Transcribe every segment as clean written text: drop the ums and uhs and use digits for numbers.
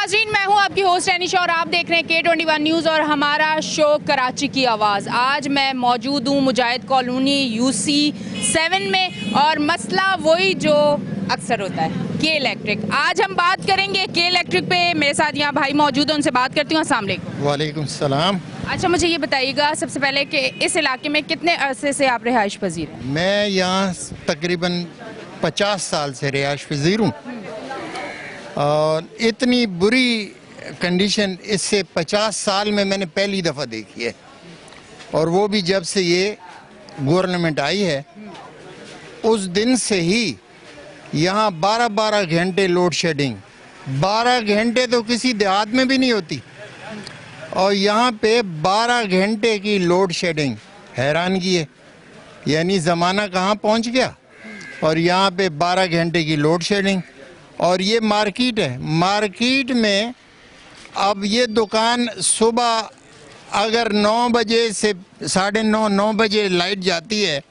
नाज़रीन, मैं हूं आपकी होस्ट एनिशा और आप देख रहे हैं K21 न्यूज़ और हमारा शो कराची की आवाज़। आज मैं मौजूद हूं मुजाहिद कॉलोनी UC7 में और मसला वही जो अक्सर होता है, के इलेक्ट्रिक। आज हम बात करेंगे के इलेक्ट्रिक पे। मेरे साथ यहाँ भाई मौजूद हैं, उनसे बात करती हूँ। अस्सलाम वालेकुम। वालेकुम सलाम। अच्छा, मुझे ये बताइएगा सबसे पहले कि इस इलाके में कितने अरसे से आप रिहाइश पजीर हैं? मैं यहाँ तकरीबन 50 साल से रिहाइश पजीर हूँ और इतनी बुरी कंडीशन इससे 50 साल में मैंने पहली दफ़ा देखी है, और वो भी जब से ये गवर्नमेंट आई है उस दिन से ही यहाँ 12-12 घंटे लोड शेडिंग। 12 घंटे तो किसी देहात में भी नहीं होती और यहाँ पे 12 घंटे की लोड शेडिंग। हैरानगी है, यानी ज़माना कहाँ पहुँच गया। और यहाँ पे 12 घंटे की लोड शेडिंग। और ये मार्केट है, मार्केट में अब ये दुकान सुबह अगर 9 बजे से 9:30 बजे लाइट जाती है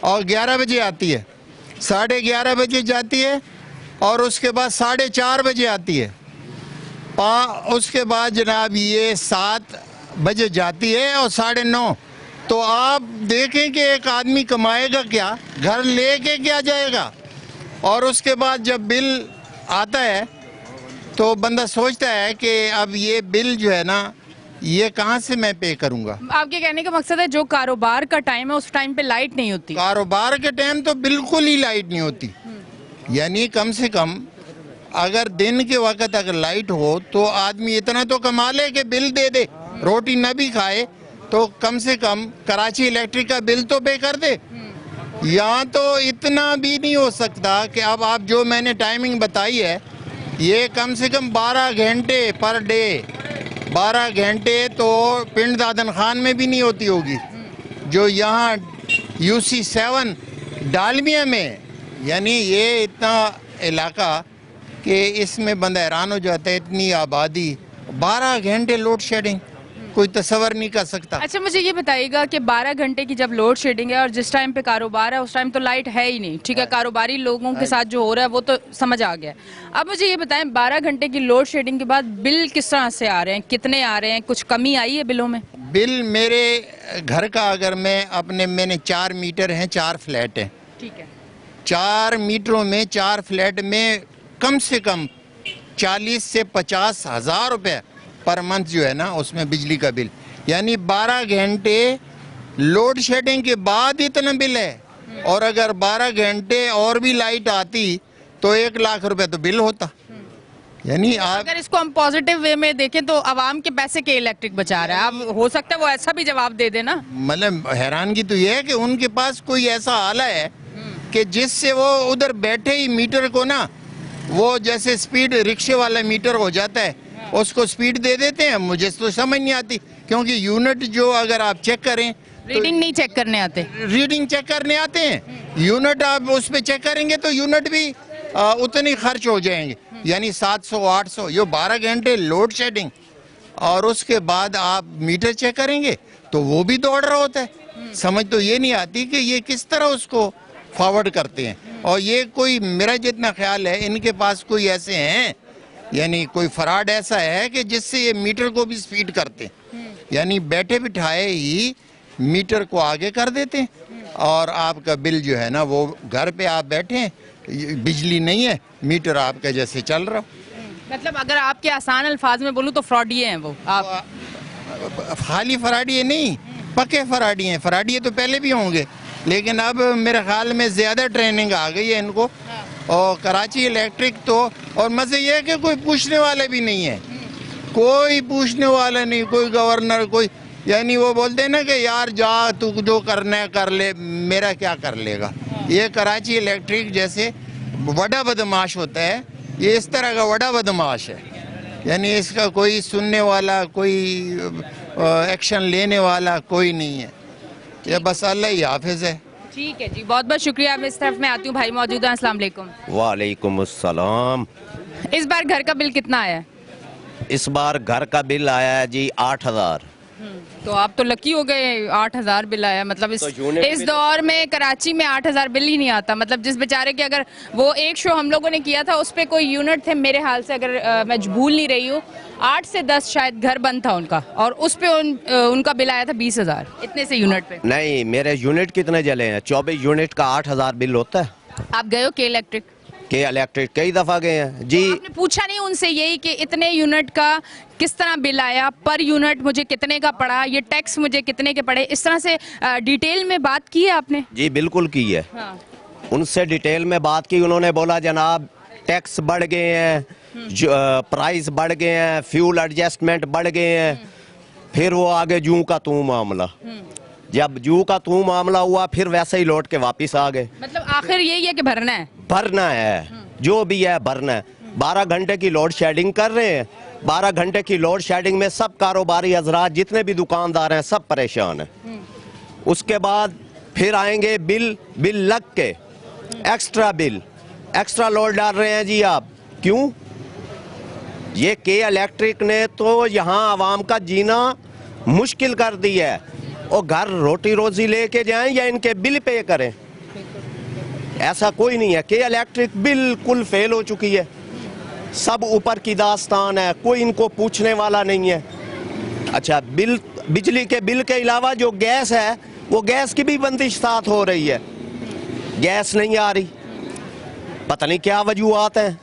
और 11 बजे आती है, 11:30 बजे जाती है और उसके बाद 4:30 बजे आती है, उसके बाद जनाब ये 7 बजे जाती है और 9:30। तो आप देखें कि एक आदमी कमाएगा क्या, घर लेके क्या जाएगा। और उसके बाद जब बिल आता है तो बंदा सोचता है कि अब ये बिल जो है ना, ये कहाँ से मैं पे करूँगा। आपके कहने का मकसद है जो कारोबार का टाइम है उस टाइम पे लाइट नहीं होती? कारोबार के टाइम तो बिल्कुल ही लाइट नहीं होती। यानी कम से कम अगर दिन के वक्त अगर लाइट हो तो आदमी इतना तो कमा ले कि बिल दे दे, रोटी न भी खाए तो कम से कम कराची इलेक्ट्रिक का बिल तो पे कर दे। यहाँ तो इतना भी नहीं हो सकता कि अब आप जो मैंने टाइमिंग बताई है ये कम से कम 12 घंटे पर डे। 12 घंटे तो पिंड दादन खान में भी नहीं होती होगी, जो यहाँ UC7 डालमिया में। यानी ये इतना इलाका कि इसमें बंदा हैरान हो जाता है, इतनी आबादी, 12 घंटे लोड शेडिंग, कोई तसव्वुर नहीं कर सकता। अच्छा, मुझे ये बताइएगा कि 12 घंटे की जब लोड शेडिंग है और जिस टाइम पे कारोबार है उस टाइम तो लाइट है ही नहीं, ठीक है, कारोबारी लोगों के साथ जो हो रहा है वो तो समझ आ गया। अब मुझे ये बताएं, 12 घंटे की लोड शेडिंग के बाद बिल किस तरह से आ रहे हैं, कितने आ रहे हैं, कुछ कमी आई है बिलों में? बिल मेरे घर का अगर मैंने 4 मीटर हैं, 4 फ्लैट हैं, ठीक है, 4 मीटरों में 4 फ्लैट में कम से कम 40 से 50 हज़ार रुपये पर मंथ जो है ना उसमें बिजली का बिल। यानी 12 घंटे लोड शेडिंग के बाद इतना बिल है। और अगर 12 घंटे और भी लाइट आती तो 1 लाख रुपए तो बिल होता। यानी आप अगर इसको हम पॉजिटिव वे में देखें तो आवाम के पैसे के इलेक्ट्रिक बचा रहा है। अब हो सकता है वो ऐसा भी जवाब दे देना। मतलब हैरानगी तो ये है कि उनके पास कोई ऐसा आला है कि जिससे वो उधर बैठे ही मीटर को ना, वो जैसे स्पीड रिक्शे वाला मीटर हो जाता है उसको स्पीड दे देते हैं। मुझे तो समझ नहीं आती, क्योंकि यूनिट जो अगर आप चेक करें, रीडिंग नहीं चेक करने आते, रीडिंग चेक करने आते हैं। यूनिट आप उस पे चेक करेंगे तो यूनिट भी उतने खर्च हो जाएंगे, यानी 700-800। ये 12 घंटे लोड शेडिंग और उसके बाद आप मीटर चेक करेंगे तो वो भी दौड़ रहा होता है। समझ तो ये नहीं आती कि ये किस तरह उसको फॉरवर्ड करते हैं। और ये कोई, मेरा जितना ख्याल है, इनके पास कोई ऐसे हैं, यानी कोई फराड ऐसा है कि जिससे ये मीटर को भी स्पीड करते हैं। यानी बैठे बिठाए ही मीटर को आगे कर देते हैं और आपका बिल जो है ना, वो घर पे आप बैठे हैं, बिजली नहीं है, मीटर आपका जैसे चल रहा। मतलब अगर आपके आसान अल्फाज में बोलूँ तो फ्रॉडिये हैं वो। आप खाली फराडिये नहीं, पक्के फराडिये हैं। फराडिये तो पहले भी होंगे, लेकिन अब मेरे ख्याल में ज़्यादा ट्रेनिंग आ गई है इनको। और कराची इलेक्ट्रिक तो, और मज़े ये है कि कोई पूछने वाला भी नहीं है, कोई पूछने वाला नहीं, कोई गवर्नर, कोई, यानी वो बोलते हैं ना कि यार जा तू जो करना है कर ले, मेरा क्या कर लेगा। ये कराची इलेक्ट्रिक जैसे बड़ा बदमाश होता है, ये इस तरह का बड़ा बदमाश है। यानी इसका कोई सुनने वाला, कोई एक्शन लेने वाला कोई नहीं है। ये बस अल्लाह ही हाफिज है। ठीक है जी, बहुत बहुत शुक्रिया। मैं इस तरफ में आती हूँ, भाई मौजूद हैं। अस्सलाम वालेकुम। वालेकुम अस्सलाम। इस बार घर का बिल कितना आया है? इस बार घर का बिल आया है जी 8,000। तो आप तो लकी हो गए, 8,000 बिल आया। मतलब इस तो यूनिट इस भी दौर में कराची में 8,000 बिल ही नहीं आता। मतलब जिस बेचारे के, अगर वो एक शो हम लोगों ने किया था उस पे कोई यूनिट थे मेरे हाल से, अगर मैं भूल नहीं रही हूँ, 8 से 10 शायद घर बंद था उनका, और उस पे उनका बिल आया था 20,000, इतने से यूनिट पे। नहीं, मेरे यूनिट कितने जले हैं? 24 यूनिट का 8,000 बिल होता है। आप गए हो के इलेक्ट्रिक? के इलेक्ट्रिक कई दफा गए हैं जी। आपने पूछा नहीं उनसे यही कि इतने यूनिट का किस तरह बिल आया, पर यूनिट मुझे कितने का पड़ा, ये टैक्स मुझे कितने के पड़े, इस तरह से डिटेल में बात की है आपने? जी बिल्कुल की है। हाँ। उनसे डिटेल में बात की। उन्होंने बोला जनाब टैक्स बढ़ गए हैं, प्राइस बढ़ गए हैं, फ्यूल एडजस्टमेंट बढ़ गए हैं। फिर वो आगे जूं का तू मामला, जब जू का तू मामला हुआ फिर वैसे ही लौट के वापस आ गए। मतलब आखिर यही है कि भरना है, भरना है, जो भी है भरना है। 12 घंटे की लोड शेडिंग कर रहे हैं। 12 घंटे की लोड शेडिंग में सब कारोबारी हजरात जितने भी दुकानदार हैं सब परेशान हैं। उसके बाद फिर आएंगे बिल लग के एक्स्ट्रा लोड डाल रहे हैं जी आप। क्यों? ये के इलेक्ट्रिक ने तो यहाँ आवाम का जीना मुश्किल कर दी है। और घर रोटी रोजी लेके जाएं या इनके बिल पे करें, ऐसा कोई नहीं है। के इलेक्ट्रिक बिल्कुल फेल हो चुकी है। सब ऊपर की दास्तान है, कोई इनको पूछने वाला नहीं है। अच्छा, बिजली के बिल के अलावा जो गैस है वो गैस की भी बंदिश साथ हो रही है। गैस नहीं आ रही, पता नहीं क्या वजूहात हैं।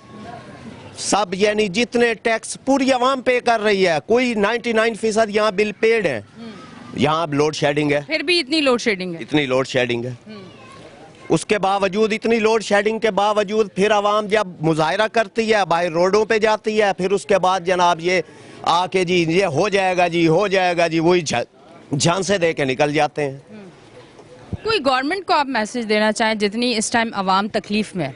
सब यानी जितने टैक्स पूरी आवाम पे कर रही है, कोई 99% यहाँ बिल पेड है। यहाँ लोड शेडिंग है, फिर भी इतनी लोड शेडिंग है। इतनी लोड शेडिंग है। उसके बावजूद, इतनी लोड शेडिंग के बावजूद फिर आवाम जब मुजाहरा करती है, बाहर रोडों पे जाती है, फिर उसके बाद जनाब ये आके जी ये हो जाएगा जी, हो जाएगा जी, वही झांसे दे के निकल जाते हैं। कोई गवर्नमेंट को आप मैसेज देना चाहें जितनी इस टाइम आवाम तकलीफ में है?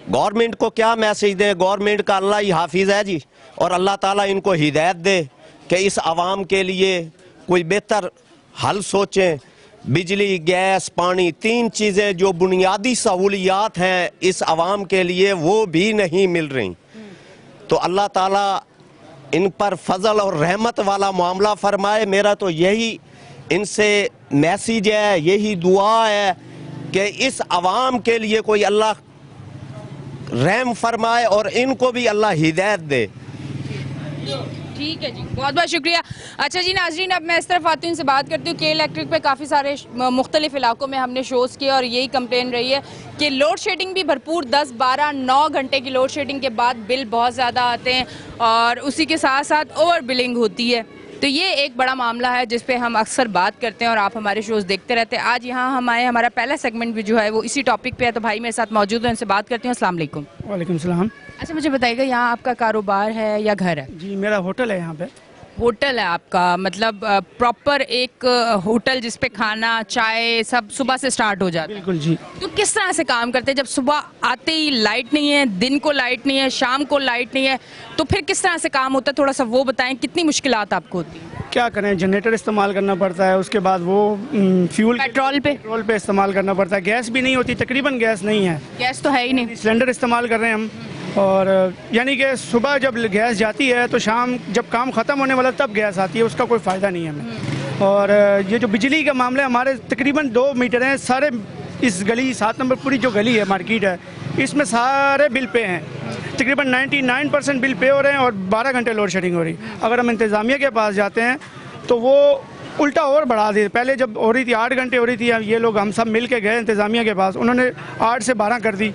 गवर्नमेंट को क्या मैसेज दें? गवर्नमेंट का अल्लाह ही हाफिज है जी, और अल्लाह ताला इनको हिदायत दे कि इस आवाम के लिए कोई बेहतर हल सोचें। बिजली, गैस, पानी, 3 चीज़ें जो बुनियादी सहूलियात हैं इस आवाम के लिए, वो भी नहीं मिल रही। तो अल्लाह ताला इन पर फजल और रहमत वाला मामला फरमाए। मेरा तो यही इनसे मैसेज है, यही दुआ है कि इस आवाम के लिए कोई अल्लाह रहम फरमाए और इनको भी अल्लाह हिदायत दे। ठीक है जी, बहुत बहुत शुक्रिया। अच्छा जी नाजरीन, अब मैं इस तरफ आती हूँ, इनसे बात करती हूँ। के इलेक्ट्रिक पे काफ़ी सारे मुख्तलिफ इलाकों में हमने शोज़ किए और यही कंप्लेन रही है कि लोड शेडिंग भी भरपूर, 10, 12, 9 घंटे की लोड शेडिंग के बाद बिल बहुत ज़्यादा आते हैं और उसी के साथ साथ ओवर बिलिंग होती है। तो ये एक बड़ा मामला है जिस पे हम अक्सर बात करते हैं और आप हमारे शोज़ देखते रहते हैं। आज यहाँ हम आए, हमारा पहला सेगमेंट भी जो है वो इसी टॉपिक पे है। तो भाई मेरे साथ मौजूद है, इनसे बात करती हूँ। अस्सलाम वालेकुम। वालेकुम सलाम। अच्छा, मुझे बताइएगा, यहाँ आपका कारोबार है या घर है? जी मेरा होटल है यहाँ पे। होटल है आपका, मतलब प्रॉपर एक होटल जिस पे खाना, चाय सब सुबह से स्टार्ट हो जाता है? बिल्कुल जी। तो किस तरह से काम करते हैं जब सुबह आते ही लाइट नहीं है, दिन को लाइट नहीं है, शाम को लाइट नहीं है, तो फिर किस तरह से काम होता है? थोड़ा सा वो बताएं, कितनी मुश्किलात आपको होती है? क्या करें, जनरेटर इस्तेमाल करना पड़ता है, उसके बाद वो फ्यूल पेट्रोल पे इस्तेमाल करना पड़ता है। गैस भी नहीं होती, तकरीबन गैस नहीं है, गैस तो है ही नहीं, सिलेंडर इस्तेमाल कर रहे हैं हम। और यानी कि सुबह जब गैस जाती है तो शाम जब काम ख़त्म होने वाला तब गैस आती है, उसका कोई फ़ायदा नहीं है हमें। और ये जो बिजली का मामला है, हमारे तकरीबन 2 मीटर हैं सारे, इस गली 7 नंबर पूरी जो गली है, मार्केट है, इसमें सारे बिल पे हैं। तकरीबन 99% बिल पे हो रहे हैं और 12 घंटे लोड शेडिंग हो रही। अगर हम इंतज़ामिया के पास जाते हैं तो वो उल्टा और बढ़ा दी। पहले जब हो रही थी 8 घंटे हो रही थी, अब ये लोग हम सब मिल के गए इंतज़ामिया के पास, उन्होंने 8 से 12 कर दी।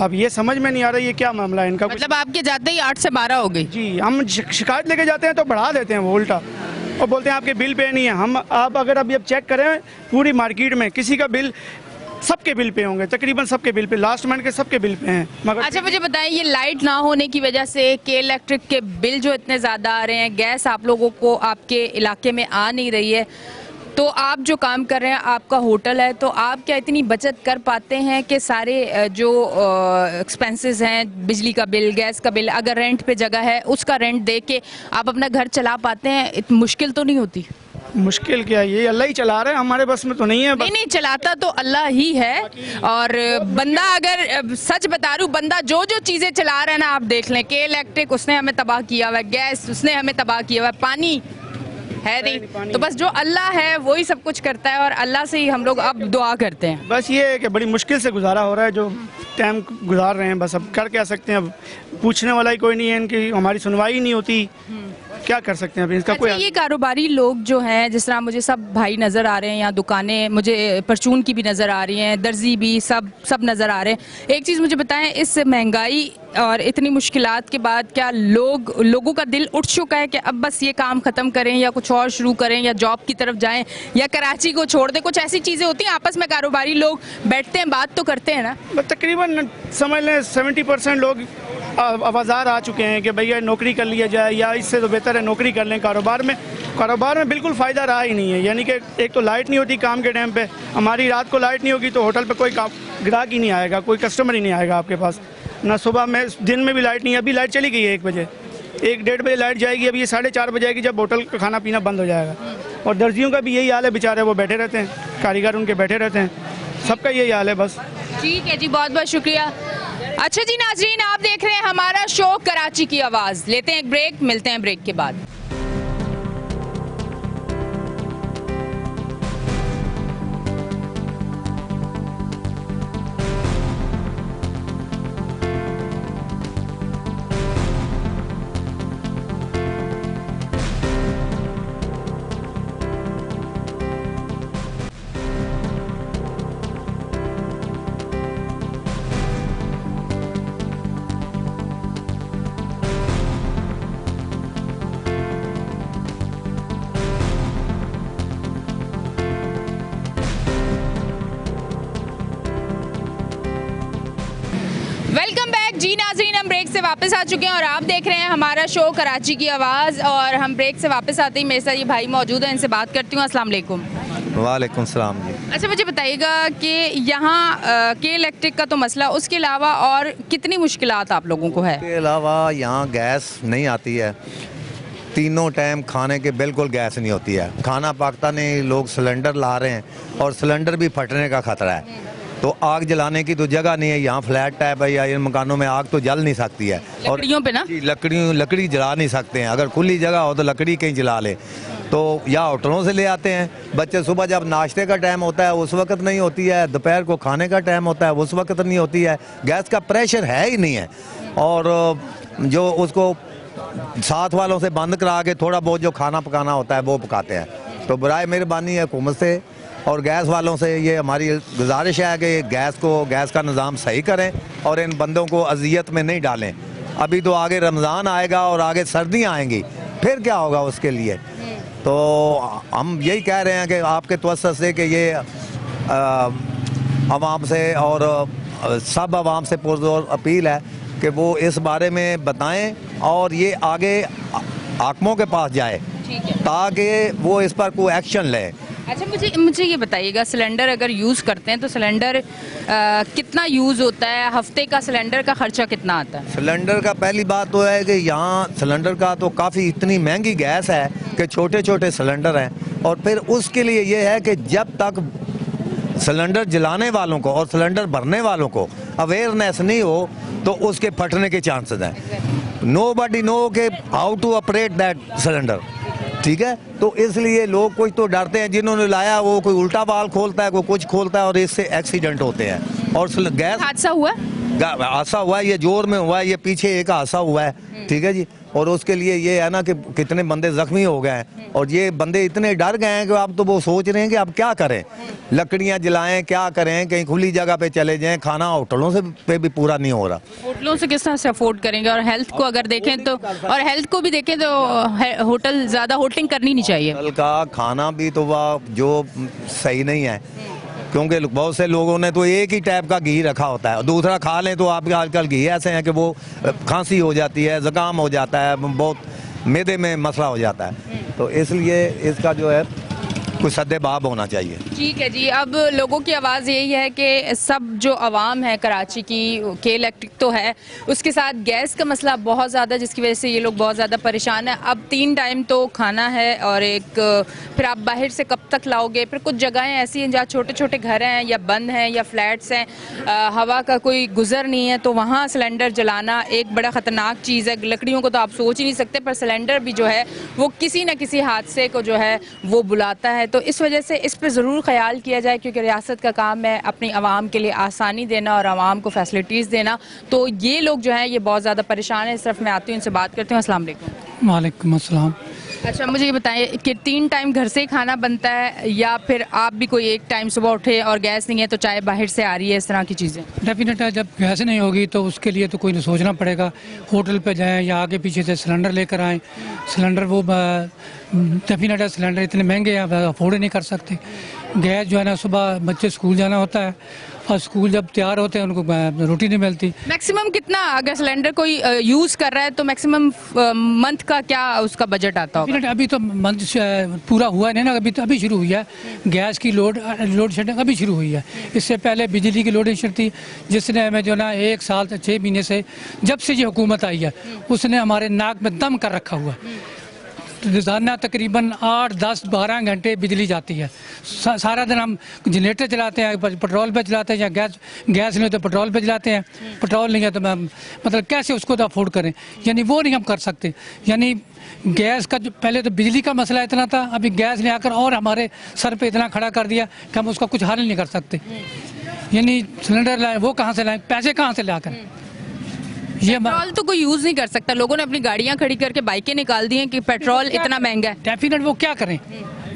अब ये समझ में नहीं आ रहा ये क्या मामला है इनका। मतलब आपके जाते ही 8 से 12 हो गई? जी, हम शिकायत लेके जाते हैं तो बढ़ा देते हैं वो उल्टा, और बोलते हैं आपके बिल पे नहीं है। हम आप अगर अभी अब चेक करें पूरी मार्केट में किसी का बिल, सबके बिल पे होंगे, तकरीबन सबके बिल पे, लास्ट मंथ के सबके बिल पे हैं। मगर अच्छा मुझे बताएं, ये लाइट ना होने की वजह से के इलेक्ट्रिक के बिल जो इतने ज़्यादा आ रहे हैं, गैस आप लोगों को आपके इलाके में आ नहीं रही है, तो आप जो काम कर रहे हैं, आपका होटल है, तो आप क्या इतनी बचत कर पाते हैं कि सारे जो एक्सपेंसेस हैं, बिजली का बिल, गैस का बिल, अगर रेंट पे जगह है उसका रेंट दे के आप अपना घर चला पाते हैं? इतनी मुश्किल तो नहीं होती? मुश्किल क्या, ये अल्लाह ही चला रहा है, हमारे बस में तो नहीं है। नहीं चलाता तो अल्लाह ही है। और बंदा, अगर सच बता रहा हूँ, बंदा जो जो चीज़ें चला रहा है ना, आप देख लें, के इलेक्ट्रिक उसने हमें तबाह किया हुआ है, गैस उसने हमें तबाह किया हुआ है, पानी है नहीं। तो बस जो अल्लाह है वही सब कुछ करता है और अल्लाह से ही हम लोग अब दुआ करते हैं। बस ये है कि बड़ी मुश्किल से गुजारा हो रहा है, जो टाइम गुजार रहे हैं, बस अब कर क्या सकते हैं। अब पूछने वाला ही कोई नहीं है, इनकी हमारी सुनवाई ही नहीं होती, क्या कर सकते हैं अभी इसका कोई। अच्छा, ये कारोबारी लोग जो हैं, जिस तरह मुझे सब भाई नज़र आ रहे हैं, यहाँ दुकानें मुझे परचून की भी नज़र आ रही हैं, दर्जी भी, सब नज़र आ रहे हैं। एक चीज़ मुझे बताएं, इस महंगाई और इतनी मुश्किलात के बाद क्या लोगों का दिल उठ चुका है कि अब बस ये काम ख़त्म करें या कुछ और शुरू करें या जॉब की तरफ जाएं या कराची को छोड़ दें? कुछ ऐसी चीज़ें होती हैं आपस में, कारोबारी लोग बैठते हैं, बात तो करते हैं ना? तकरीबन समझ लें 70% लोग आवाज़ार आ चुके हैं कि भैया नौकरी कर लिया जाए, या इससे तो बेहतर है नौकरी कर लें। कारोबार में बिल्कुल फ़ायदा रहा ही नहीं है। यानी कि एक तो लाइट नहीं होती काम के टाइम पे, हमारी रात को लाइट नहीं होगी तो होटल पे कोई ग्राहक ही नहीं आएगा, कोई कस्टमर ही नहीं आएगा आपके पास ना। सुबह में दिन में भी लाइट नहीं है, अभी लाइट चली गई है 1 बजे, 1-1:30 बजे लाइट जाएगी, अभी ये 4:30 बजे आएगी जब होटल का खाना पीना बंद हो जाएगा। और दर्जियों का भी यही हाल है, बेचारे वो बैठे रहते हैं, कारीगर उनके बैठे रहते हैं, सबका यही हाल है बस। ठीक है जी, बहुत बहुत शुक्रिया। अच्छा जी नाजरीन, आप देख रहे हैं हमारा शो कराची की आवाज़। लेते हैं एक ब्रेक, मिलते हैं ब्रेक के बाद। वेलकम बैक जी नाज़रीन, हम ब्रेक से वापस आ चुके हैं और आप देख रहे हैं हमारा शो कराची की आवाज़। और हम ब्रेक से वापस आते ही मेरे साथ ये भाई मौजूद हैं, इनसे बात करती हूँ। अस्सलाम वालेकुम। वालेकुम सलाम जी। अच्छा, मुझे बताइएगा कि यहाँ के इलेक्ट्रिक का तो मसला, उसके अलावा और कितनी मुश्किलात आप लोगों को है? इसके अलावा यहाँ गैस नहीं आती है, तीनों टाइम खाने के बिल्कुल गैस नहीं होती है। खाना पाकिस्तानी लोग सिलेंडर ला रहे हैं और सिलेंडर भी फटने का ख़तरा है, तो आग जलाने की तो जगह नहीं है। यहाँ फ्लैट टाइप है या इन मकानों में आग तो जल नहीं सकती है, और लकड़ियों पे ना लकड़ी जला नहीं सकते हैं। अगर खुली जगह हो तो लकड़ी कहीं जला ले, तो या होटलों से ले आते हैं। बच्चे सुबह जब नाश्ते का टाइम होता है उस वक्त नहीं होती है, दोपहर को खाने का टाइम होता है उस वक्त नहीं होती है। गैस का प्रेशर है ही नहीं है, और जो उसको साथ वालों से बंद करा के थोड़ा बहुत जो खाना पकाना होता है वो पकाते हैं। तो बराए मेहरबानी है हुकूमत से और गैस वालों से ये हमारी गुजारिश है कि गैस का निज़ाम सही करें और इन बंदों को अजियत में नहीं डालें। अभी तो आगे रमज़ान आएगा और आगे सर्दियाँ आएंगी, फिर क्या होगा उसके लिए। तो हम यही कह रहे हैं कि आपके तवज्जुह से कि ये आवाम से और सब आवाम से पुरज़ोर अपील है कि वो इस बारे में बताएं और ये आगे हाकिमों के पास जाए ताकि वो इस पर कोई एक्शन लें। अच्छा, मुझे ये बताइएगा, सिलेंडर अगर यूज़ करते हैं तो सिलेंडर कितना यूज़ होता है? हफ्ते का सिलेंडर का खर्चा कितना आता है? सिलेंडर का पहली बात तो है कि यहाँ सिलेंडर का तो काफ़ी इतनी महंगी गैस है कि छोटे छोटे सिलेंडर हैं, और फिर उसके लिए ये है कि जब तक सिलेंडर जलाने वालों को और सिलेंडर भरने वालों को अवेयरनेस नहीं हो तो उसके फटने के चांसेस हैं। नोबडी नो के how to operate that cylinder, ठीक है। तो इसलिए लोग कुछ तो डरते हैं, जिन्होंने लाया वो कोई उल्टा बाल खोलता है, कोई कुछ खोलता है और इससे एक्सीडेंट होते हैं। और गैस हादसा हुआ, ये जोर में हुआ है, ये पीछे एक हादसा हुआ है, ठीक है जी। और उसके लिए ये है ना कि कितने बंदे जख्मी हो गए हैं, और ये बंदे इतने डर गए हैं कि अब तो वो सोच रहे हैं कि अब क्या करें, लकड़ियां जलाएं, क्या करें, कहीं खुली जगह पे चले जाएं। खाना होटलों से पे भी पूरा नहीं हो रहा। होटलों से किस तरह से अफोर्ड करेंगे? और हेल्थ को अगर देखें तो, और हेल्थ को भी देखें तो होटल ज़्यादा होटलिंग करनी नहीं चाहिए। होटल का खाना भी तो वह जो सही नहीं है, क्योंकि बहुत से लोगों ने तो एक ही टाइप का घी रखा होता है, दूसरा खा लें तो आपके आजकल घी ऐसे हैं कि वो खांसी हो जाती है, ज़ुकाम हो जाता है, बहुत मैदे में मसला हो जाता है। तो इसलिए इसका जो है कुछ सद्देबाब होना चाहिए। ठीक है जी, अब लोगों की आवाज़ यही है कि सब जो आवाम है कराची की के इलेक्ट्रिक तो है, उसके साथ गैस का मसला बहुत ज़्यादा, जिसकी वजह से ये लोग बहुत ज़्यादा परेशान हैं। अब 3 टाइम तो खाना है और एक फिर आप बाहर से कब तक लाओगे। फिर कुछ जगहें ऐसी हैं जहाँ छोटे छोटे घर हैं या बंद हैं या फ्लैट्स हैं, हवा का कोई गुजर नहीं है, तो वहाँ सिलेंडर जलाना एक बड़ा ख़तरनाक चीज़ है। लकड़ियों को तो आप सोच ही नहीं सकते, पर सिलेंडर भी जो है वो किसी न किसी हादसे को जो है वो बुलाता है। तो इस वजह से इस पर ज़रूर ख्याल किया जाए, क्योंकि रियासत का काम है अपनी आवाम के लिए आसानी देना और आवाम को फैसिलिटीज़ देना। तो ये लोग जो हैं ये बहुत ज़्यादा परेशान हैं। इस तरफ मैं आती हूँ, इनसे बात करती हूँ। अस्सलाम वालेकुम। वालेकुम अस्सलाम। अच्छा, मुझे ये बताएं कि 3 टाइम घर से ही खाना बनता है या फिर आप भी कोई एक टाइम सुबह उठे और गैस नहीं है तो चाय बाहर से आ रही है, इस तरह की चीज़ें? डेफिनेट है, जब गैस नहीं होगी तो उसके लिए तो कोई नहीं सोचना पड़ेगा, होटल पे जाएं या आगे पीछे से सिलेंडर लेकर आएँ। सिलेंडर वो डेफिनेट है, सिलेंडर इतने महंगे हैं अफोर्ड ही नहीं कर सकते। गैस जो है ना, सुबह बच्चे स्कूल जाना होता है और स्कूल जब तैयार होते हैं उनको रोटी नहीं मिलती। मैक्सिमम कितना, अगर सिलेंडर कोई यूज़ कर रहा है तो मैक्सिमम मंथ का क्या उसका बजट आता होगा? अभी तो मंथ पूरा हुआ नहीं ना, अभी शुरू हुई है गैस की लोड शेडिंग, अभी शुरू हुई है। इससे पहले बिजली की लोड शेडिंग थी, जिसने हमें जो ना 1 साल से 6 महीने से, जब से ये हुकूमत आई है, उसने हमारे नाक में दम कर रखा हुआ। रोज़ाना तकरीबन 8, 10, 12 घंटे बिजली जाती है। सारा दिन हम जनरेटर चलाते हैं, पेट्रोल पे चलाते हैं, या गैस नहीं तो पेट्रोल पे चलाते हैं। पेट्रोल नहीं है तो मतलब कैसे उसको तो अफोर्ड करें, यानी वो नहीं हम कर सकते। यानी गैस का जो पहले तो बिजली का मसला इतना था, अभी गैस ने आकर और हमारे सर पे इतना खड़ा कर दिया कि हम उसका कुछ हल नहीं कर सकते। यानी सिलेंडर लाए, वो कहाँ से लाएं, पैसे कहाँ से लाकर? ये पेट्रोल तो कोई यूज़ नहीं कर सकता। लोगों ने अपनी गाड़ियाँ खड़ी करके बाइकें निकाल दी हैं कि पेट्रोल इतना महंगा है। डेफिनेट वो क्या करें,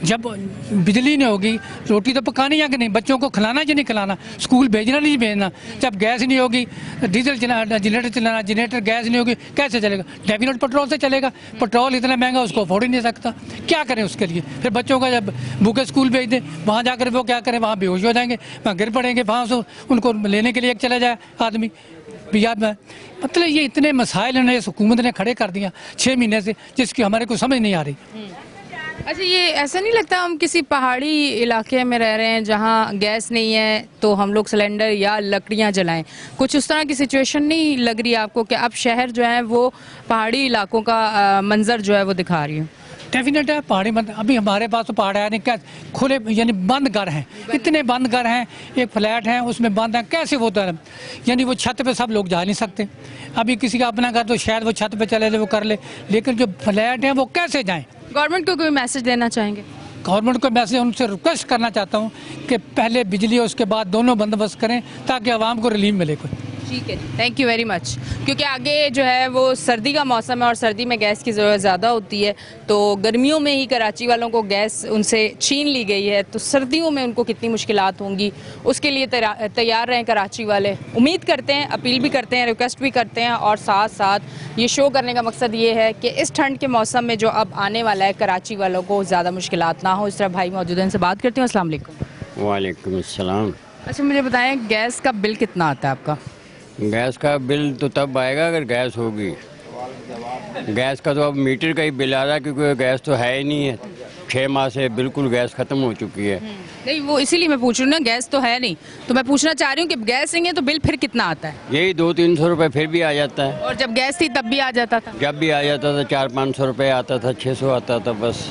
जब बिजली नहीं होगी, रोटी तो पकानी है कि नहीं, बच्चों को खिलाना या नहीं खिलाना, स्कूल भेजना नहीं भेजना। जब गैस नहीं होगी, डीजल चलाना, जनरेटर चलाना, जनरेटर गैस नहीं होगी, कैसे चलेगा? डेफिनेट पेट्रोल से चलेगा। पेट्रोल इतना महंगा, उसको अफोर्ड ही नहीं सकता। क्या करें उसके लिए? फिर बच्चों का जब भूखे स्कूल भेज दें, वहाँ जाकर वो क्या करें, वहाँ बेहोश हो जाएंगे, वहाँ गिर पड़ेंगे, वहाँ से उनको लेने के लिए एक चला जाए आदमी बिहार में। मतलब ये इतने मसाइल ने इस हुकूमत ने खड़े कर दिया 6 महीने से, जिसकी हमारे को समझ नहीं आ रही। अच्छा, ये ऐसा नहीं लगता हम किसी पहाड़ी इलाके में रह रहे हैं जहाँ गैस नहीं है तो हम लोग सिलेंडर या लकड़ियाँ जलाएं? कुछ उस तरह की सिचुएशन नहीं लग रही आपको कि अब शहर जो है वो पहाड़ी इलाकों का मंजर जो है वो दिखा रही है? डेफिनेट है, पहाड़ी अभी हमारे पास तो पहाड़ है नहीं, क्या खुले यानी बंद घर हैं, इतने बंद घर हैं, एक फ्लैट है उसमें बंद है, कैसे वो तो यानी वो छत पे सब लोग जा नहीं सकते। अभी किसी का अपना घर तो शायद वो छत पे चले जाए, वो कर ले, लेकिन जो फ्लैट हैं वो कैसे जाएं? गवर्नमेंट को कोई मैसेज देना चाहेंगे? गवर्नमेंट को मैसेज उनसे रिक्वेस्ट करना चाहता हूँ कि पहले बिजली और उसके बाद दोनों बंदोबस्त करें ताकि आवाम को रिलीफ मिले कोई। ठीक है, थैंक यू वेरी मच। क्योंकि आगे जो है वो सर्दी का मौसम है और सर्दी में गैस की ज़रूरत ज़्यादा होती है, तो गर्मियों में ही कराची वालों को गैस उनसे छीन ली गई है, तो सर्दियों में उनको कितनी मुश्किलात होंगी, उसके लिए तैयार रहें कराची वाले। उम्मीद करते हैं, अपील भी करते हैं, रिक्वेस्ट भी करते हैं, और साथ साथ ये शो करने का मकसद ये है कि इस ठंड के मौसम में जो अब आने वाला है, कराची वालों को ज़्यादा मुश्किलात ना हो। इस तरह भाई मौजूद हैं, इनसे बात करती हूँ। अस्सलाम वालेकुम। वालेकुम अस्सलाम। अच्छा, मुझे बताएं गैस का बिल कितना आता है आपका? गैस का बिल तो तब आएगा अगर गैस होगी। गैस का तो अब मीटर का ही बिल आ रहा है, क्योंकि गैस तो है ही नहीं है। 6 माह से बिल्कुल गैस ख़त्म हो चुकी है। नहीं, वो इसीलिए मैं पूछ रही हूँ ना, गैस तो है नहीं, तो मैं पूछना चाह रही हूँ कि गैस नहीं है तो बिल फिर कितना आता है? यही 200-300 रुपये फिर भी आ जाता है। और जब गैस थी तब भी आ जाता था? जब भी आ जाता था 400-500 रुपये आता था, 600 आता था बस।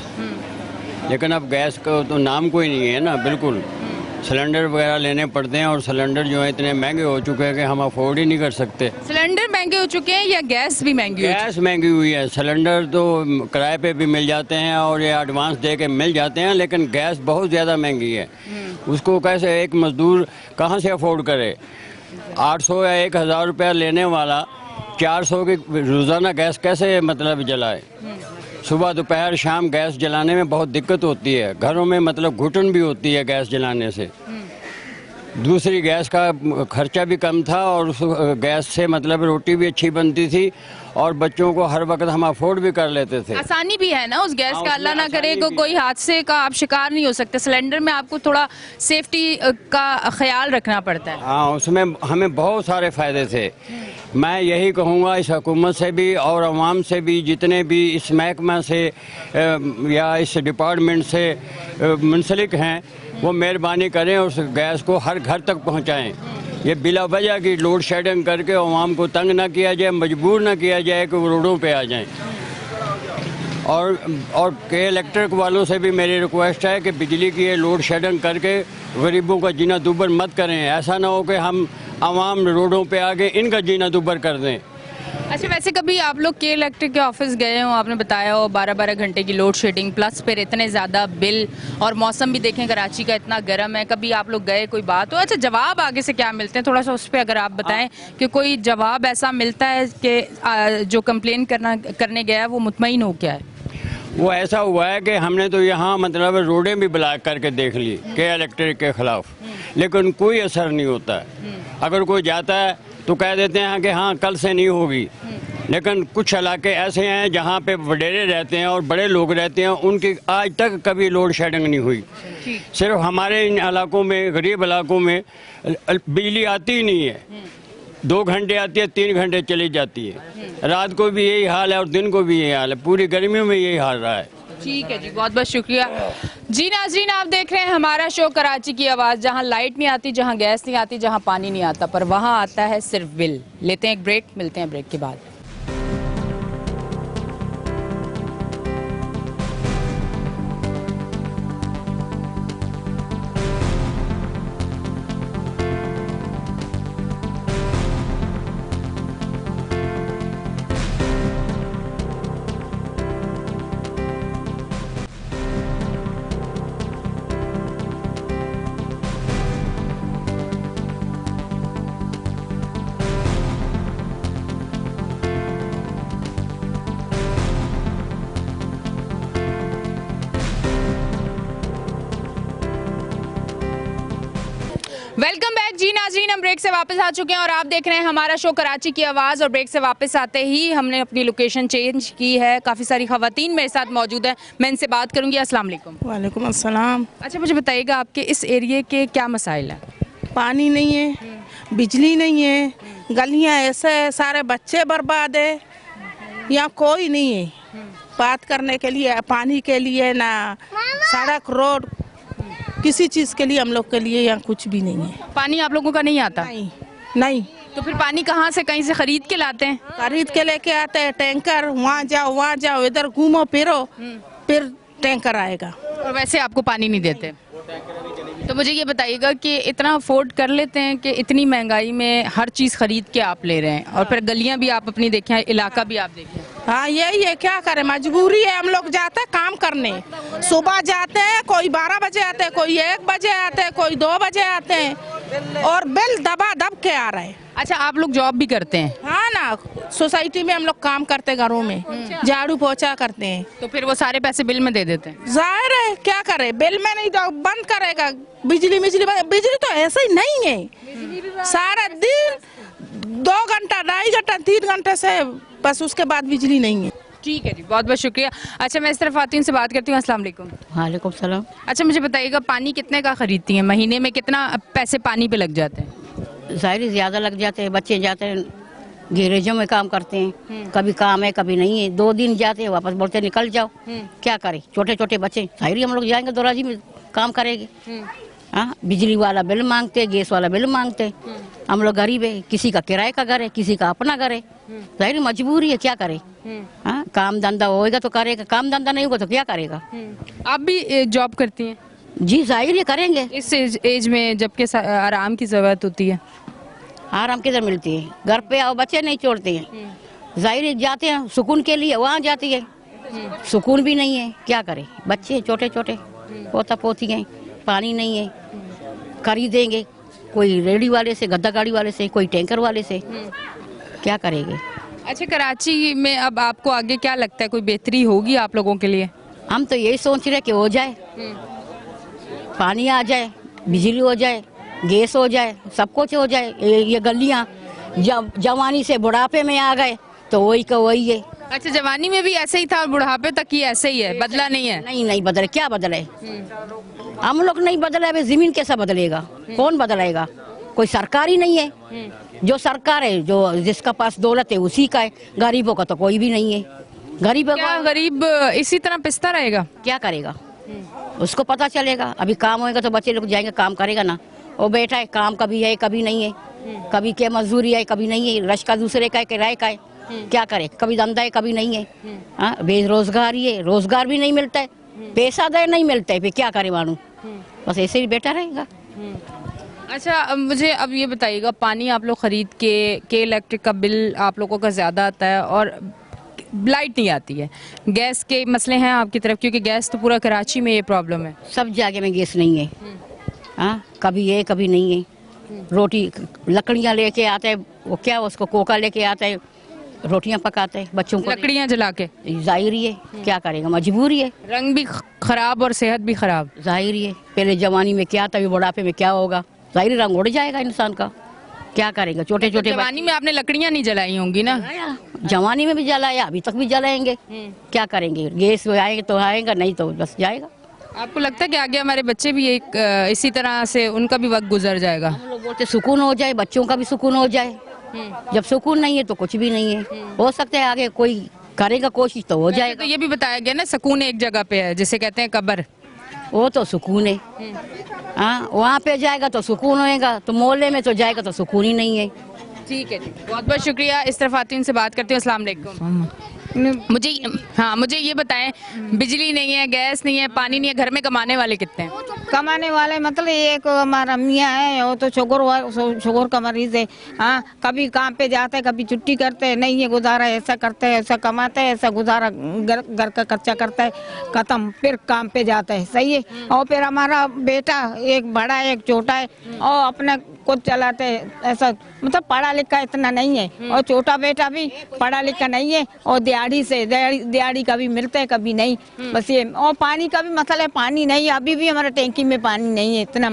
लेकिन अब गैस का तो नाम कोई नहीं है ना, बिल्कुल। सिलेंडर वगैरह लेने पड़ते हैं, और सिलेंडर जो है इतने महंगे हो चुके हैं कि हम अफोर्ड ही नहीं कर सकते। सिलेंडर महंगे हो चुके हैं या गैस भी महंगी हो? गैस महंगी हुई है, सिलेंडर तो किराए पे भी मिल जाते हैं और ये एडवांस दे के मिल जाते हैं, लेकिन गैस बहुत ज़्यादा महंगी है। उसको कैसे एक मजदूर कहाँ से अफोर्ड करे? 800 या 1000 रुपया लेने वाला 400 की रोज़ाना गैस कैसे मतलब जलाए? सुबह दोपहर शाम गैस जलाने में बहुत दिक्कत होती है, घरों में मतलब घुटन भी होती है गैस जलाने से। दूसरी गैस का खर्चा भी कम था, और उस गैस से मतलब रोटी भी अच्छी बनती थी, और बच्चों को हर वक्त हम अफोर्ड भी कर लेते थे। आसानी भी है ना उस गैस का, अल्लाह ना करे कोई हादसे का आप शिकार नहीं हो सकते। सिलेंडर में आपको थोड़ा सेफ्टी का ख्याल रखना पड़ता है। हाँ, उसमें हमें बहुत सारे फ़ायदे थे। मैं यही कहूँगा इस हुकूमत से भी और आवाम से भी, जितने भी इस महकमा से या इस डिपार्टमेंट से मुंसलिक हैं, वो मेहरबानी करें और उस गैस को हर घर तक पहुँचाएँ। ये बिला वजह की लोड शेडिंग करके आवाम को तंग ना किया जाए, मजबूर ना किया जाए कि वो रोडों पे आ जाएं। और के इलेक्ट्रिक वालों से भी मेरी रिक्वेस्ट है कि बिजली की ये लोड शेडिंग करके गरीबों का जीना दुबर मत करें। ऐसा ना हो कि हम आवाम रोडों पे आके इनका जीना दुबर कर दें। अच्छा, वैसे कभी आप लोग के इलेक्ट्रिक के ऑफिस गए हो, आपने बताया हो 12-12 घंटे की लोड शेडिंग प्लस फिर इतने ज़्यादा बिल, और मौसम भी देखें कराची का इतना गर्म है, कभी आप लोग गए, कोई बात हो? अच्छा, जवाब आगे से क्या मिलते हैं, थोड़ा सा उस पर अगर आप बताएं कि कोई जवाब ऐसा मिलता है कि जो कंप्लेन करने गया है वो मुतमईन हो क्या है? वो ऐसा हुआ है कि हमने तो यहाँ मतलब रोडें भी ब्लॉक करके देख ली के इलेक्ट्रिक के ख़िलाफ़, लेकिन कोई असर नहीं होता है। अगर कोई जाता है तो कह देते हैं कि हाँ कल से नहीं होगी, लेकिन कुछ इलाके ऐसे हैं जहाँ पे वडेरे रहते हैं और बड़े लोग रहते हैं, उनकी आज तक कभी लोड शेडिंग नहीं हुई। सिर्फ हमारे इन इलाकों में, गरीब इलाकों में बिजली आती ही नहीं है। 2 घंटे आती है, 3 घंटे चली जाती है। रात को भी यही हाल है और दिन को भी यही हाल है, पूरी गर्मियों में यही हाल रहा है। ठीक है जी, बहुत बहुत शुक्रिया जी। नाज़रीन, आप देख रहे हैं हमारा शो कराची की आवाज़, जहां लाइट नहीं आती, जहां गैस नहीं आती, जहां पानी नहीं आता, पर वहां आता है सिर्फ बिल। लेते हैं एक ब्रेक, मिलते हैं ब्रेक के बाद। वेलकम बैक जी नाज़रीन, हम ब्रेक से वापस आ चुके हैं और आप देख रहे हैं हमारा शो कराची की आवाज़। और ब्रेक से वापस आते ही हमने अपनी लोकेशन चेंज की है। काफ़ी सारी ख़वातीन मेरे साथ मौजूद हैं, मैं इनसे बात करूंगी। अस्सलाम वालेकुम। वालेकुम अस्सलाम। अच्छा, मुझे बताइएगा आपके इस एरिए के क्या मसाइल हैं? पानी नहीं है, बिजली नहीं है, गलियां ऐसे है, सारे बच्चे बर्बाद है, यहाँ कोई नहीं है बात करने के लिए, पानी के लिए ना सड़क रोड, किसी चीज़ के लिए हम लोग के लिए यहाँ कुछ भी नहीं है। पानी आप लोगों का नहीं आता? नहीं नहीं। तो फिर पानी कहाँ से, कहीं से खरीद के लाते हैं? खरीद के लेके आते हैं, टैंकर, वहाँ जाओ, इधर घूमो फिरो, फिर टैंकर आएगा। और वैसे आपको पानी नहीं देते? तो मुझे ये बताइएगा कि इतना अफोर्ड कर लेते हैं कि इतनी महंगाई में हर चीज़ खरीद के आप ले रहे हैं, और फिर गलियां भी आप अपनी देखें, इलाका भी आप देखें। हाँ यही है, क्या करें, मजबूरी है। हम लोग जाते हैं काम करने, सुबह जाते हैं, कोई 12 बजे आते हैं, कोई 1 बजे आते हैं, कोई 2 बजे आते हैं, और बिल दबा दब के आ रहा है। अच्छा, आप लोग जॉब भी करते हैं? हाँ ना, सोसाइटी में हम लोग काम करते हैं, घरों में झाड़ू पोछा करते हैं। तो फिर वो सारे पैसे बिल में दे देते हैं? जाहिर है, क्या करे, बिल में नहीं तो बंद करेगा। बिजली तो ऐसे ही नहीं है, सारा दिन 2 घंटा, 2.5 घंटा, 3 घंटे से बस, उसके बाद बिजली नहीं है। ठीक है जी, बहुत बहुत शुक्रिया। अच्छा, मैं इस तरफ आती हूँ, से बात करती हूँ। अस्सलाम वालेकुम। वालेकुम सलाम। अच्छा, मुझे बताइएगा पानी कितने का खरीदती हैं? महीने में कितना पैसे पानी पे लग जाते हैं? ज़ाहिर ज़्यादा लग जाते हैं, बच्चे जाते हैं गैरेजों में काम करते हैं, कभी काम है कभी नहीं है, 2 दिन जाते हैं, वापस बोलते निकल जाओ। क्या करें, छोटे छोटे बच्चे, ज़ाहिर हम लोग जाएंगे दोराजी में काम करेंगे। हाँ, बिजली वाला बिल मांगते, गैस वाला बिल मांगते। हम लोग गरीब है, किसी का किराए का घर है, किसी का अपना घर है, ज़ाहिर मजबूरी है, क्या करे। हाँ, काम धंधा होएगा तो करेगा, काम धंधा नहीं होगा तो क्या करेगा। आप भी जॉब करती हैं? जी ज़ाहिर है करेंगे। इस एज में जबकि आराम की ज़रूरत होती है? आराम किधर मिलती है, घर पे आओ बच्चे नहीं छोड़ते हैं, ज़ाहिर जाते हैं सुकून के लिए, वहाँ जाती है, सुकून भी नहीं है, क्या करे, बच्चे छोटे छोटे, पोता पोती हैं, पानी नहीं है, खरीदेंगे कोई रेडी वाले से, गद्दा गाड़ी वाले से, कोई टैंकर वाले से, क्या करेंगे। अच्छा, कराची में अब आपको आगे क्या लगता है, कोई बेहतरी होगी आप लोगों के लिए? हम तो यही सोच रहे कि हो जाए, पानी आ जाए, बिजली हो जाए, गैस हो जाए, सब कुछ हो जाए। ये गलियाँ जवानी से बुढ़ापे में आ गए तो वही का वही है। अच्छा, जवानी में भी ऐसे ही था और बुढ़ापे तक ही ऐसे ही है, बदला नहीं है? नहीं बदले, क्या बदले, हम लोग नहीं बदले, अभी जमीन कैसा बदलेगा, कौन बदलेगा। कोई सरकारी नहीं है। जो सरकार है, जो जिसका पास दौलत है उसी का है, गरीबों का तो कोई भी नहीं है। गरीबों क्या का गरीब इसी तरह पिसता रहेगा? क्या करेगा, उसको पता चलेगा। अभी काम होएगा तो बच्चे लोग जाएंगे, काम करेगा ना। वो बैठा है, काम कभी है कभी नहीं है, कभी क्या मजदूरी है कभी नहीं है, रश का दूसरे का है, किराए का है, क्या करे, कभी धंधा है कभी नहीं है। हाँ, बेरोजगारी है, रोजगार भी नहीं मिलता है, पैसा दे नहीं मिलता है, फिर क्या करे मानू, बस ऐसे ही बैठा रहेगा। अच्छा, अब मुझे अब ये बताइएगा, पानी आप लोग खरीद के इलेक्ट्रिक का बिल आप लोगों का ज़्यादा आता है और लाइट नहीं आती है, गैस के मसले हैं आपकी तरफ? क्योंकि गैस तो पूरा कराची में ये प्रॉब्लम है। सब जगह में गैस नहीं है। हाँ, कभी है कभी नहीं है। रोटी लकड़ियाँ लेके आते हैं, वो क्या उसको कोका लेके आते हैं, रोटियां पकाते हैं बच्चों को, लकड़ियाँ जला के। जाहिर है, क्या करेगा, मजबूरी है। रंग भी खराब और सेहत भी खराब। जाहिर है, पहले जवानी में क्या था, अभी बुढ़ापे में क्या होगा, जाहिर रंग उड़ जाएगा इंसान का, क्या करेगा। छोटे छोटे जवानी में आपने लकड़ियाँ नहीं जलाई होंगी ना? जवानी में भी जलाया, अभी तक भी जलाएंगे, क्या करेंगे। गैस आएंगे तो आएगा, नहीं तो बस जाएगा। आपको लगता है कि आगे हमारे बच्चे भी एक इसी तरह से उनका भी वक्त गुजर जाएगा? हम लोग बोलते सुकून हो जाए, बच्चों का भी सुकून हो जाए। जब सुकून नहीं है तो कुछ भी नहीं है। हो सकता है आगे कोई करेगा कोशिश तो हो जाएगा। तो ये भी बताया गया ना, सुकून एक जगह पे है, जिसे कहते हैं कब्र। वो तो सुकून है। हाँ, वहाँ पे जाएगा तो सुकून होएगा, तो मोहल्ले में तो जाएगा तो सुकून ही नहीं है। ठीक है, बहुत बहुत शुक्रिया। इस तरफ आती हूँ, उनसे बात करती हूँ। अस्सलाम वालेकुम। मुझे ये बताएं, बिजली नहीं है, गैस नहीं है, पानी नहीं है, घर में कमाने वाले कितने हैं? कमाने वाले मतलब एक हमारा मियाँ है, वो तो शुगर का मरीज है। हाँ, कभी काम पे जाते हैं, कभी छुट्टी करते हैं, नहीं है गुजारा, ऐसा करते हैं, ऐसा कमाते हैं, ऐसा गुजारा, घर का खर्चा करता है, खत्म, फिर काम पे जाता है। सही है। और फिर हमारा बेटा एक बड़ा है एक छोटा है, और अपना खुद चलाते हैं। ऐसा मतलब पढ़ा लिखा इतना नहीं है, और छोटा बेटा भी पढ़ा लिखा नहीं है, और दिहाड़ी कभी मिलता है कभी नहीं, बस ये। और पानी का भी मसला है, पानी नहीं, अभी भी हमारे टैंकी में पानी नहीं है, इतना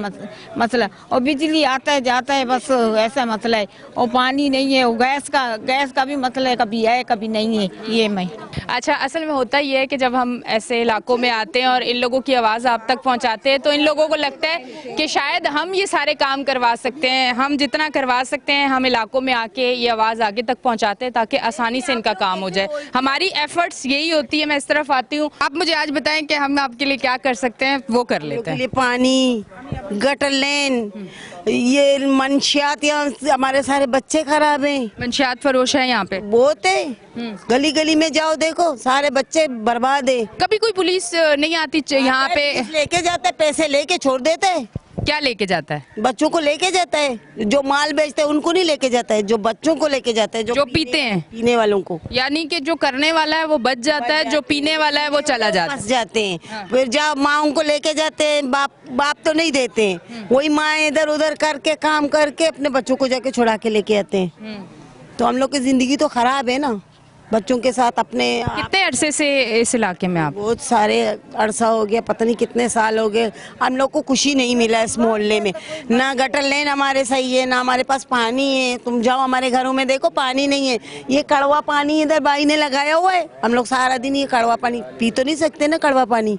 मसला। और बिजली आता है जाता है, बस ऐसा मसला है। और पानी नहीं है, और गैस का भी मसला है, कभी है कभी नहीं है, ये मैं। अच्छा, असल में होता ये है कि जब हम ऐसे इलाकों में आते हैं और इन लोगों की आवाज़ आप तक पहुंचाते हैं, तो इन लोगों को लगता है कि शायद हम ये सारे काम करवा सकते हैं, हम जितना करवा सकते हैं हम इलाकों में आके ये आवाज़ आगे तक पहुंचाते हैं ताकि आसानी से इनका काम हो जाए। हमारी एफर्ट्स यही होती है। मैं इस तरफ आती हूँ, आप मुझे आज बताएं कि हम आपके लिए क्या कर सकते हैं, वो कर लेते हैं। पानी, गटर लाइन, ये मंशियात, यहाँ हमारे सारे बच्चे खराब हैं। मंशियात फरोश है यहाँ पे बहुत है, गली गली में जाओ देखो, सारे बच्चे बर्बाद है। कभी कोई पुलिस नहीं आती यहाँ पे? लेके जाते, पैसे लेके छोड़ देते। क्या लेके जाता है? बच्चों को लेके जाता है, जो माल बेचते हैं उनको नहीं लेके जाता है, जो बच्चों को लेके जाता है, जो पीते हैं, पीने वालों को। यानी कि जो करने वाला है वो बच जाता है, जो पीने वाला है वो चला जाता है। फंस जाते हैं। फिर जब माँ को लेके जाते हैं, बाप तो नहीं देते हैं, वही माँ इधर उधर करके काम करके अपने बच्चों को जाके छुड़ा के लेके आते हैं। तो हम लोग की जिंदगी तो खराब है ना, बच्चों के साथ अपने। कितने अरसे से इस इलाके में आप? बहुत सारे अरसा हो गया, पता नहीं कितने साल हो गए। हम लोग को खुशी नहीं मिला इस मोहल्ले में, ना गटर लाइन हमारे सही है, ना हमारे पास पानी है। तुम जाओ हमारे घरों में देखो, पानी नहीं है। ये कड़वा पानी इधर बाई ने लगाया हुआ है, हम लोग सारा दिन ये कड़वा पानी पी तो नहीं सकते ना, कड़वा पानी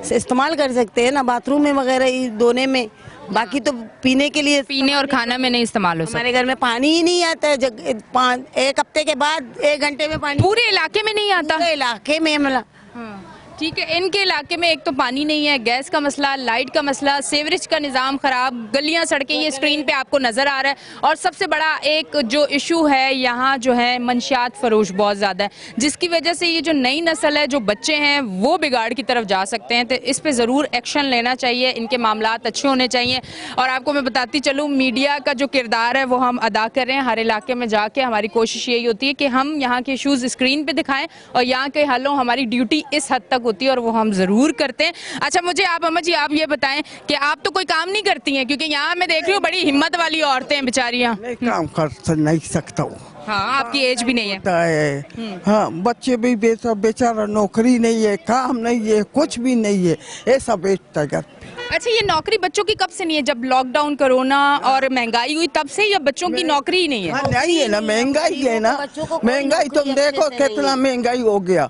से इस्तेमाल कर सकते हैं ना बाथरूम में वगैरह धोने में, बाकी तो पीने के लिए, पीने और खाना में नहीं इस्तेमाल हो सकता। हमारे घर में पानी ही नहीं आता है। एक हफ्ते के बाद 1 घंटे में पानी। पूरे इलाके में नहीं आता? पूरे इलाके में मतलब। ठीक है, इनके इलाके में एक तो पानी नहीं है, गैस का मसला, लाइट का मसला, सीवरेज का निज़ाम ख़राब, गलियां सड़कें ये स्क्रीन पे आपको नज़र आ रहा है। और सबसे बड़ा एक जो इशू है यहाँ जो है मंशियात फरोश बहुत ज़्यादा है, जिसकी वजह से ये जो नई नस्ल है, जो बच्चे हैं वो बिगाड़ की तरफ जा सकते हैं। तो इस पर ज़रूर एक्शन लेना चाहिए, इनके मामलात अच्छे होने चाहिए। और आपको मैं बताती चलूँ, मीडिया का जो किरदार है वो हम अदा कर रहे हैं। हर इलाके में जाके हमारी कोशिश यही होती है कि हम यहाँ के इशूज़ स्क्रीन पर दिखाएँ और यहाँ के हलों हमारी ड्यूटी इस हद तक होती है और वो हम जरूर करते हैं। अच्छा, मुझे आप अम्मा जी आप ये बताएं कि आप तो कोई काम नहीं करती हैं, क्योंकि यहाँ मैं देख रही हूँ बड़ी हिम्मत वाली औरतें हैं बेचारियाँ। काम कर नहीं सकता हूँ। हाँ, आपकी एज भी नहीं है। हाँ, बच्चे भी बेचारा, नौकरी नहीं है, काम नहीं है, कुछ भी नहीं है, ऐसा बेचता है। अच्छा, ये नौकरी बच्चों की कब से नहीं है? जब लॉकडाउन, कोरोना और महंगाई हुई तब से, या बच्चों की नौकरी ही नहीं है? हाँ, नहीं है ना, महंगाई है ना, महंगाई तुम देखो कितना महंगाई हो गया।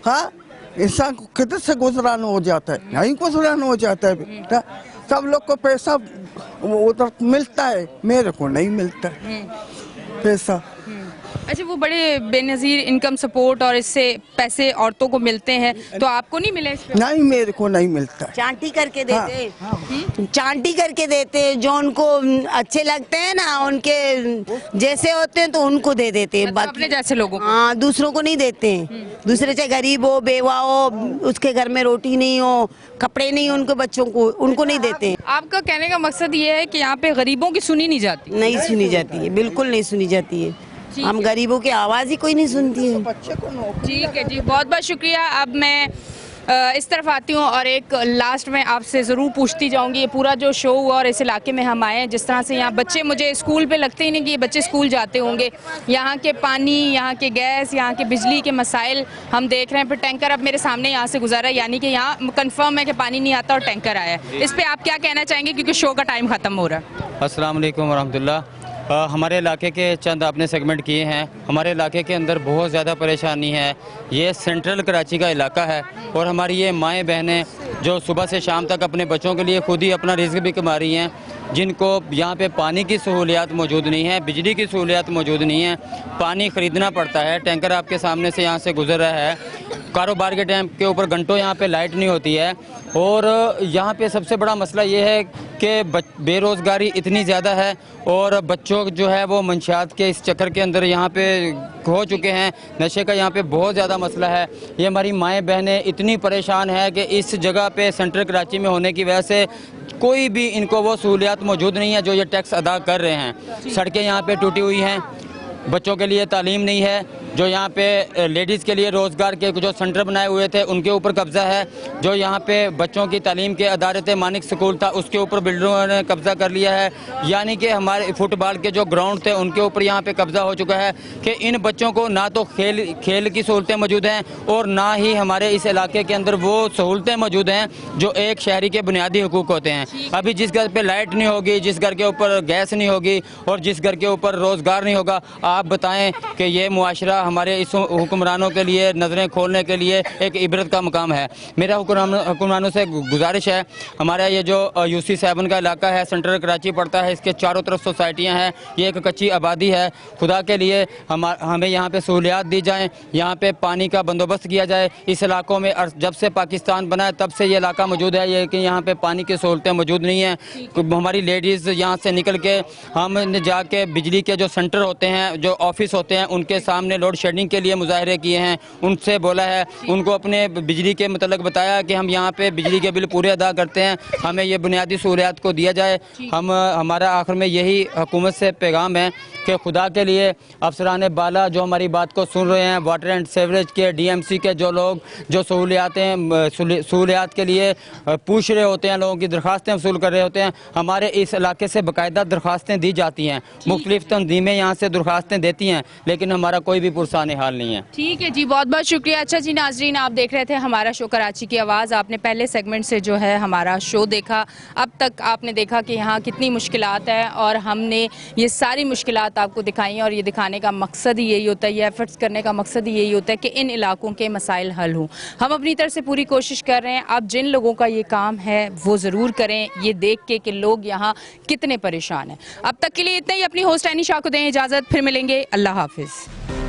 हाँ, इंसान को किधर से गुजराना हो जाता है, नहीं गुजराना हो जाता है बेटा। सब लोग को पैसा उधर मिलता है, मेरे को नहीं मिलता पैसा। अच्छा, वो बड़े बेनज़ीर इनकम सपोर्ट और इससे पैसे औरतों को मिलते हैं, तो आपको नहीं मिले? नहीं, मेरे को नहीं मिलता। चांटी करके देते, चांटी करके देते, जो उनको अच्छे लगते हैं ना, उनके जैसे होते हैं तो उनको दे देते हैं, मतलब अपने जैसे लोगों को। हाँ, दूसरों को नहीं देते हैं। दूसरे चाहे गरीब हो, बेवा हो, उसके घर में रोटी नहीं हो, कपड़े नहीं हो उनके बच्चों को, उनको नहीं देते हैं। आपका कहने का मकसद ये है कि यहाँ पे गरीबों की सुनी नहीं जाती? नहीं सुनी जाती है, बिल्कुल नहीं सुनी जाती है। हम गरीबों की आवाज़ ही कोई नहीं सुनती है। ठीक है जी, बहुत बहुत शुक्रिया। अब मैं इस तरफ आती हूँ और एक लास्ट में आपसे ज़रूर पूछती जाऊँगी, ये पूरा जो शो हुआ और इस इलाके में हम आए हैं, जिस तरह से यहाँ बच्चे, मुझे स्कूल पे लगते ही नहीं कि ये बच्चे स्कूल जाते होंगे। यहाँ के पानी, यहाँ के गैस, यहाँ के बिजली के मसाइल हम देख रहे हैं। फिर टैंकर अब मेरे सामने यहाँ से गुजरा है, यानी कि यहाँ कंफर्म है कि पानी नहीं आता और टैंकर आया है। इस पर आप क्या कहना चाहेंगे, क्योंकि शो का टाइम ख़त्म हो रहा है? अस्सलाम वालेकुम वरहमतुल्लाह। हमारे इलाके के चंद आपने सेगमेंट किए हैं। हमारे इलाके के अंदर बहुत ज़्यादा परेशानी है। ये सेंट्रल कराची का इलाका है और हमारी ये माएँ बहनें जो सुबह से शाम तक अपने बच्चों के लिए खुद ही अपना रिज़्क भी कमा रही हैं, जिनको यहाँ पे पानी की सहूलियात मौजूद नहीं है, बिजली की सहूलियात मौजूद नहीं है, पानी ख़रीदना पड़ता है। टैंकर आपके सामने से यहाँ से गुजर रहा है। कारोबार के टाइम के ऊपर घंटों यहाँ पे लाइट नहीं होती है। और यहाँ पे सबसे बड़ा मसला ये है कि बेरोज़गारी इतनी ज़्यादा है और बच्चों जो है वो मंशियात के इस चक्कर के अंदर यहाँ पे खो चुके हैं। नशे का यहाँ पे बहुत ज़्यादा मसला है। ये हमारी माएँ बहनें इतनी परेशान है कि इस जगह पे सेंट्रल कराची में होने की वजह से कोई भी इनको वो सहूलियात मौजूद नहीं है जो ये टैक्स अदा कर रहे हैं। सड़कें यहाँ पे टूटी हुई हैं, बच्चों के लिए तालीम नहीं है। जो यहाँ पे लेडीज़ के लिए रोज़गार के जो सेंटर बनाए हुए थे उनके ऊपर कब्ज़ा है। जो यहाँ पे बच्चों की तालीम के अदारे थे, मानिक स्कूल था, उसके ऊपर बिल्डरों ने कब्ज़ा कर लिया है। यानी कि हमारे फुटबॉल के जो ग्राउंड थे उनके ऊपर यहाँ पे कब्ज़ा हो चुका है कि इन बच्चों को ना तो खेल की सहूलतें मौजूद हैं और ना ही हमारे इस इलाके के अंदर वो सहूलतें मौजूद हैं जो एक शहरी के बुनियादी हुकूक होते हैं। अभी जिस घर पर लाइट नहीं होगी, जिस घर के ऊपर गैस नहीं होगी और जिस घर के ऊपर रोज़गार नहीं होगा, आप बताएँ कि ये मुआशरा हमारे इस हुक्मरानों के लिए नज़रें खोलने के लिए एक इबरत का मकाम है। मेरा हुक्मरानों से गुजारिश है, हमारा ये जो UC 7 का इलाका है, सेंट्रल कराची पड़ता है, इसके चारों तरफ सोसाइटियाँ हैं, ये एक कच्ची आबादी है। खुदा के लिए हमें यहाँ पे सहूलियात दी जाएँ, यहाँ पे पानी का बंदोबस्त किया जाए। इस इलाकों में जब से पाकिस्तान बना है तब से ये इलाका मौजूद है, ये कि यहाँ पे पानी की सहूलतें मौजूद नहीं हैं। हमारी लेडीज़ यहाँ से निकल के हम जाके बिजली के जो सेंटर होते हैं, जो ऑफिस होते हैं, उनके सामने लोड शेडिंग के लिए मुजाहरे किए हैं, उनसे बोला है, उनको अपने बिजली के मतलब बताया कि हम यहाँ पे बिजली के बिल पूरे अदा करते हैं, हमें ये बुनियादी सहूलियात को दिया जाए। हमारा आखिर में यही हुकूमत से पैगाम है कि खुदा के लिए अफसरान बाला जो हमारी बात को सुन रहे हैं, वाटर एंड सीवरेज के DMC के जो लोग जो सहूलियात के लिए पूछ रहे होते हैं, लोगों की दरख्वास्तें वसूल कर रहे होते हैं, हमारे इस इलाके से बाकायदा दरख्वास्तें दी जाती हैं। मुख्तलिफ तंजीमें यहाँ से दरख्वास्तें देती हैं, लेकिन हमारा कोई भी पुरसान हाल नहीं है। ठीक है जी, बहुत बहुत शुक्रिया। अच्छा जी नाजरीन, आप देख रहे थे हमारा शो कराची की आवाज़। आपने पहले सेगमेंट से जो है हमारा शो देखा, अब तक आपने देखा कि यहाँ कितनी मुश्किलात है और हमने ये सारी मुश्किलात आपको दिखाई हैं और ये दिखाने का मकसद ही यही होता है, ये एफर्ट्स करने का मकसद ही यही होता है कि इन इलाकों के मसाइल हल हों। हम अपनी तरफ से पूरी कोशिश कर रहे हैं। अब जिन लोगों का ये काम है वो ज़रूर करें, ये देख के कि लोग यहाँ कितने परेशान हैं। अब तक के लिए इतना ही। अपनी होस्ट एनी शाह को दें इजाज़त, फिर मिलेंगे। अल्लाह हाफिज़।